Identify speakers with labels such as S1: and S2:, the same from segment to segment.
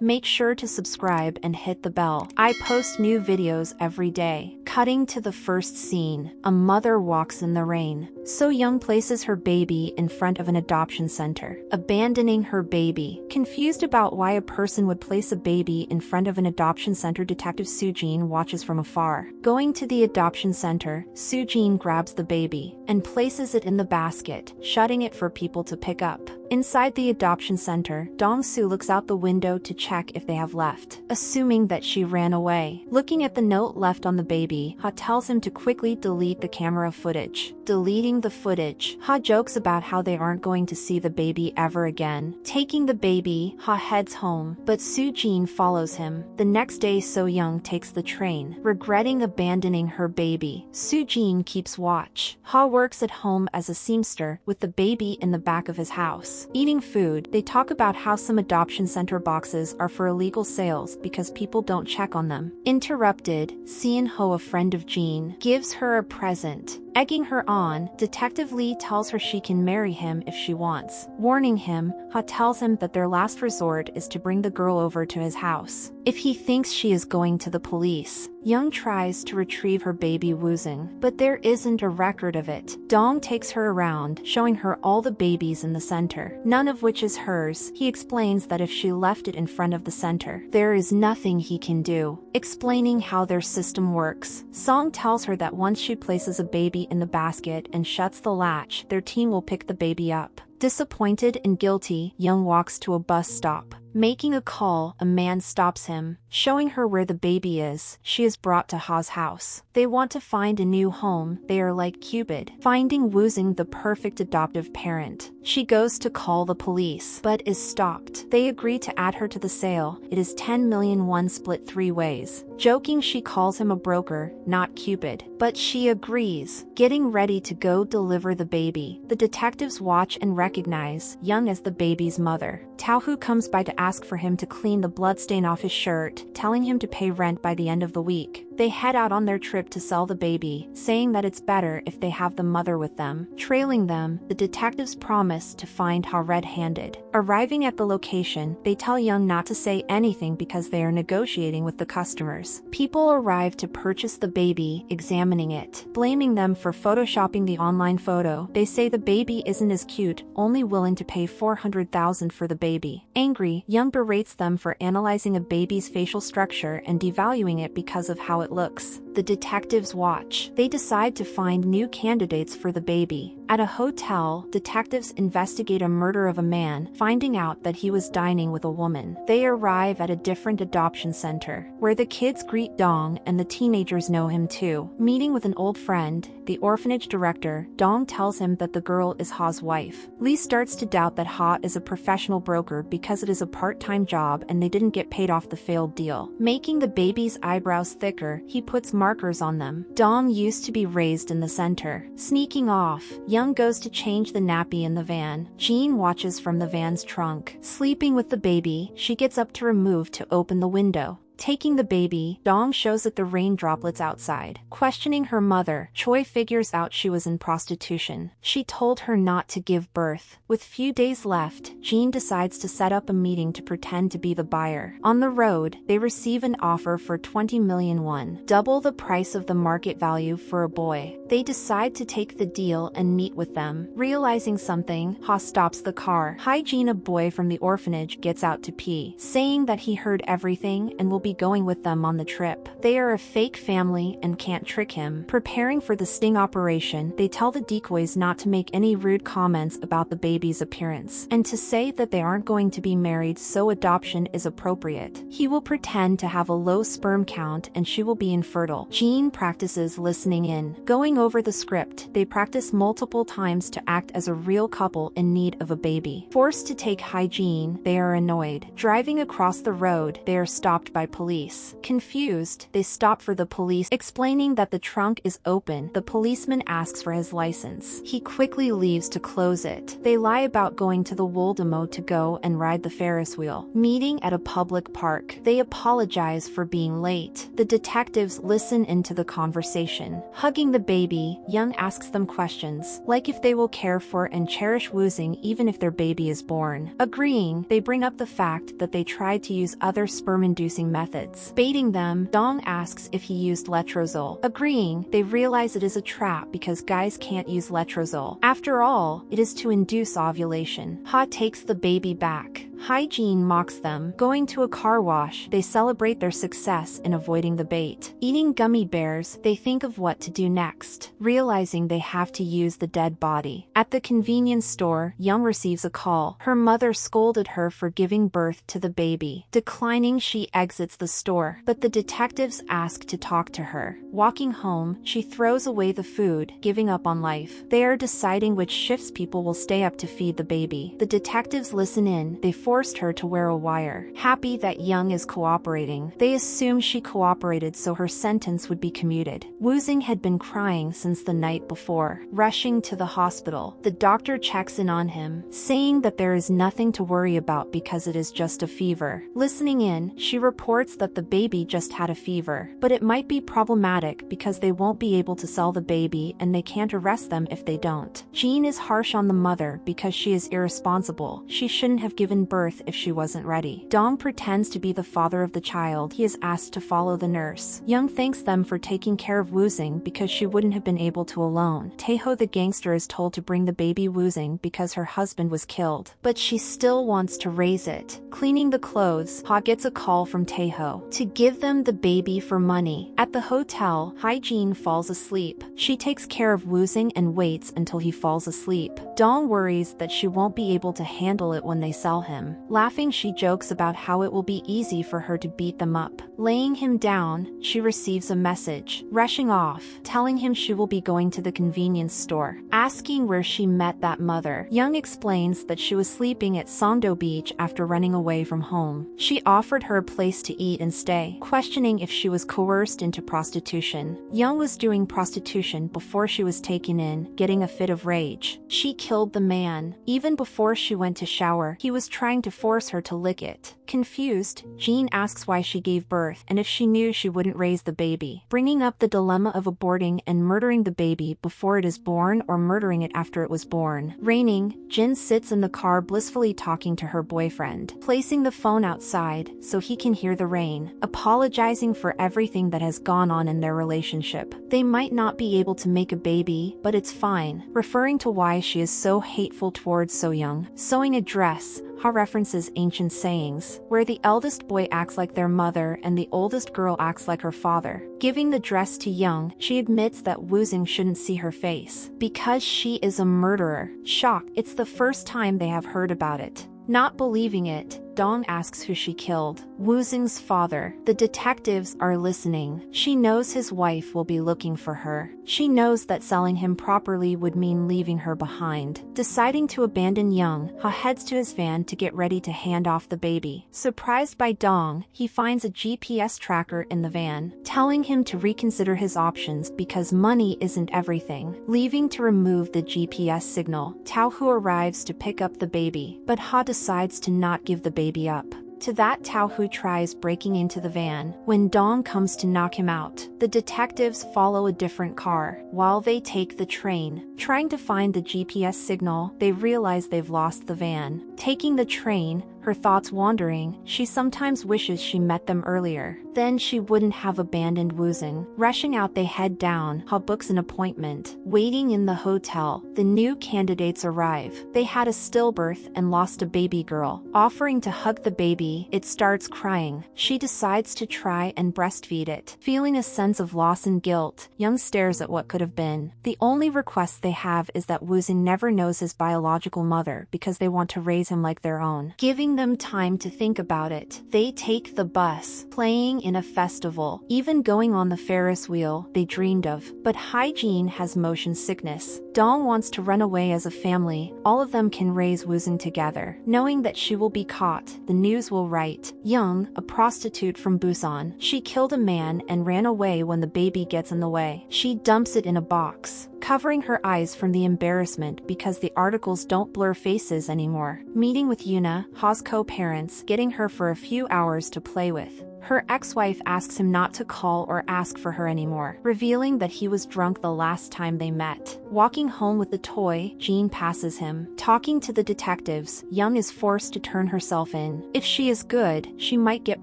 S1: Make sure to subscribe and hit the bell. I post new videos every day. Cutting to the first scene. A mother walks in the rain. So Young places her baby in front of an adoption center, abandoning her baby. Confused about why a person would place a baby in front of an adoption center, Detective Soo-jin watches from afar. Going to the adoption center, Soo-jin grabs the baby and places it in the basket, shutting it for people to pick up. Inside the adoption center, Dong-soo looks out the window to check if they have left, assuming that she ran away. Looking at the note left on the baby, Ha tells him to quickly delete the camera footage. Deleting the footage, Ha jokes about how they aren't going to see the baby ever again. Taking the baby, Ha heads home, but Soo-jin follows him. The next day, So-young takes the train, regretting abandoning her baby. Soo-jin keeps watch. Ha works at home as a seamster, with the baby in the back of his house. Eating food, they talk about how some adoption center boxes are for illegal sales because people don't check on them. Interrupted, Seon-ho, a friend of Jean, gives her a present. Egging her on, Detective Lee tells her she can marry him if she wants. Warning him, Ha tells him that their last resort is to bring the girl over to his house if he thinks she is going to the police. Young tries to retrieve her baby woozing, but there isn't a record of it. Dong takes her around, showing her all the babies in the center, none of which is hers. He explains that if she left it in front of the center, there is nothing he can do. Explaining how their system works, Song tells her that once she places a baby in the basket and shuts the latch, their team will pick the baby up. Disappointed and guilty, Young walks to a bus stop. Making a call, a man stops him, showing her where the baby is. She is brought to Ha's house. They want to find a new home. They are like Cupid, finding woozing the perfect adoptive parent. She goes to call the police, but is stopped. They agree to add her to the sale. It is 10 million won split 3 ways. Joking, she calls him a broker, not Cupid, but she agrees. Getting ready to go deliver the baby, the detectives watch and recognize Young as the baby's mother. Tao-hoo comes by to ask for him to clean the bloodstain off his shirt, telling him to pay rent by the end of the week. They head out on their trip to sell the baby, saying that it's better if they have the mother with them. Trailing them, the detectives promise to find Ha red-handed. Arriving at the location, they tell Young not to say anything because they are negotiating with the customers. People arrive to purchase the baby, examining it, blaming them for photoshopping the online photo. They say the baby isn't as cute, only willing to pay 400,000 for the baby. Angry, Young berates them for analyzing a baby's facial structure and devaluing it because of how it looks. The detectives watch. They decide to find new candidates for the baby. At a hotel, detectives investigate a murder of a man, finding out that he was dining with a woman. They arrive at a different adoption center, where the kids greet Dong and the teenagers know him too. Meeting with an old friend, the orphanage director, Dong tells him that the girl is Ha's wife. Lee starts to doubt that Ha is a professional broker because it is a part-time job and they didn't get paid off the failed deal. Making the baby's eyebrows thicker, he puts markers on them. Dong used to be raised in the center. Sneaking off, Young goes to change the nappy in the van. Jean watches from the van's trunk. Sleeping with the baby, she gets up to remove to open the window. Taking the baby, Dong shows it the rain droplets outside. Questioning her mother, Choi figures out she was in prostitution. She told her not to give birth. With few days left, Jean decides to set up a meeting to pretend to be the buyer. On the road, they receive an offer for 20 million won, double the price of the market value for a boy. They decide to take the deal and meet with them. Realizing something, Ha stops the car. Hygiene, a boy from the orphanage, gets out to pee, saying that he heard everything and will be going with them on the trip. They are a fake family and can't trick him. Preparing for the sting operation, they tell the decoys not to make any rude comments about the baby's appearance, and to say that they aren't going to be married so adoption is appropriate. He will pretend to have a low sperm count and she will be infertile. Jean practices listening in. Going over the script, they practice multiple times to act as a real couple in need of a baby. Forced to take hygiene, they are annoyed. Driving across the road, they are stopped by police. Confused, they stop for the police, explaining that the trunk is open. The policeman asks for his license. He quickly leaves to close it. They lie about going to the Woldemo to go and ride the Ferris wheel. Meeting at a public park. They apologize for being late. The detectives listen into the conversation. Hugging the baby, Young asks them questions, like if they will care for and cherish Woozing even if their baby is born. Agreeing, they bring up the fact that they tried to use other sperm-inducing methods. Baiting them, Dong asks if he used letrozole. Agreeing, they realize it is a trap because guys can't use letrozole. After all, it is to induce ovulation. Ha takes the baby back. Hygiene mocks them. Going to a car wash, they celebrate their success in avoiding the bait. Eating gummy bears, they think of what to do next, realizing they have to use the dead body. At the convenience store, Young receives a call. Her mother scolded her for giving birth to the baby. Declining, she exits the store, but the detectives ask to talk to her. Walking home, she throws away the food, giving up on life. They are deciding which shifts people will stay up to feed the baby. The detectives listen in. They forced her to wear a wire. Happy that Young is cooperating, they assume she cooperated so her sentence would be commuted. Woozing had been crying since the night before. Rushing to the hospital, the doctor checks in on him, saying that there is nothing to worry about because it is just a fever. Listening in, she reports that the baby just had a fever, but it might be problematic because they won't be able to sell the baby and they can't arrest them if they don't. Jean is harsh on the mother because she is irresponsible. She shouldn't have given birth if she wasn't ready. Dong pretends to be the father of the child. He is asked to follow the nurse. Young thanks them for taking care of Woozing because she wouldn't have been able to alone. Taeho the gangster is told to bring the baby Woozing because her husband was killed, but she still wants to raise it. Cleaning the clothes, Ha gets a call from Taeho to give them the baby for money. At the hotel, Hygiene falls asleep. She takes care of Woozing and waits until he falls asleep. Dong worries that she won't be able to handle it when they sell him. Laughing, she jokes about how it will be easy for her to beat them up. Laying him down, she receives a message. Rushing off, telling him she will be going to the convenience store. Asking where she met that mother, Young explains that she was sleeping at Songdo Beach after running away from home. She offered her a place to eat and stay, questioning if she was coerced into prostitution. Young was doing prostitution before she was taken in, getting a fit of rage. She killed the man. Even before she went to shower, he was trying to force her to lick it. Confused, Jean asks why she gave birth and if she knew she wouldn't raise the baby, bringing up the dilemma of aborting and murdering the baby before it is born or murdering it after it was born. Raining, Jin sits in the car blissfully talking to her boyfriend, placing the phone outside so he can hear the rain, apologizing for everything that has gone on in their relationship. They might not be able to make a baby, but it's fine, referring to why she is so hateful towards So Young. Sewing a dress, Ha references ancient sayings, where the eldest boy acts like their mother and the oldest girl acts like her father. Giving the dress to Young, she admits that Woozing shouldn't see her face, because she is a murderer. Shocked, it's the first time they have heard about it. Not believing it, Dong asks who she killed. Woozing's father. The detectives are listening. She knows his wife will be looking for her. She knows that selling him properly would mean leaving her behind. Deciding to abandon Young, Ha heads to his van to get ready to hand off the baby. Surprised by Dong, he finds a GPS tracker in the van, telling him to reconsider his options because money isn't everything. Leaving to remove the GPS signal, Tao Hu arrives to pick up the baby, but Ha decides to not give the baby up. To that, Tao Hu tries breaking into the van. When Dong comes to knock him out, the detectives follow a different car. While they take the train, trying to find the GPS signal, they realize they've lost the van. Taking the train, her thoughts wandering, she sometimes wishes she met them earlier. Then she wouldn't have abandoned Woozing. Rushing out, they head down. Ha books an appointment. Waiting in the hotel, the new candidates arrive. They had a stillbirth and lost a baby girl. Offering to hug the baby, it starts crying. She decides to try and breastfeed it. Feeling a sense of loss and guilt, Young stares at what could have been. The only request they have is that Woozing never knows his biological mother because they want to raise him like their own. Giving giving them time to think about it. They take the bus, playing in a festival, even going on the Ferris wheel they dreamed of. But Hyejin has motion sickness. Dong wants to run away as a family. All of them can raise Woozin together. Knowing that she will be caught, the news will write. Young, a prostitute from Busan. She killed a man and ran away when the baby gets in the way. She dumps it in a box, covering her eyes from the embarrassment because the articles don't blur faces anymore. Meeting with Yuna, Ha's co-parents, getting her for a few hours to play with. Her ex-wife asks him not to call or ask for her anymore, revealing that he was drunk the last time they met. Walking home with the toy, Jean passes him. Talking to the detectives, Young is forced to turn herself in. If she is good, she might get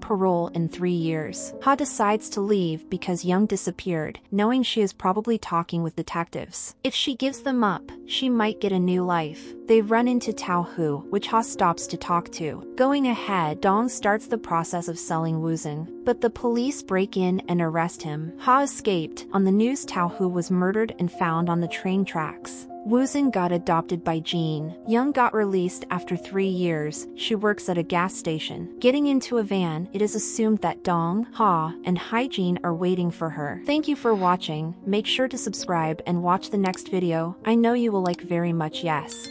S1: parole in 3 years. Ha decides to leave because Young disappeared, knowing she is probably talking with detectives. If she gives them up, she might get a new life. They run into Tao Hu, which Ha stops to talk to. Going ahead, Dong starts the process of selling Woozin, but the police break in and arrest him. Ha escaped. On the news, Tao Hu was murdered and found on the train tracks. Woozin got adopted by Jean. Young got released after 3 years. She works at a gas station. Getting into a van, it is assumed that Dong, Ha, and Hyejin are waiting for her. Thank you for watching. Make sure to subscribe and watch the next video. I know you will like very much. Yes.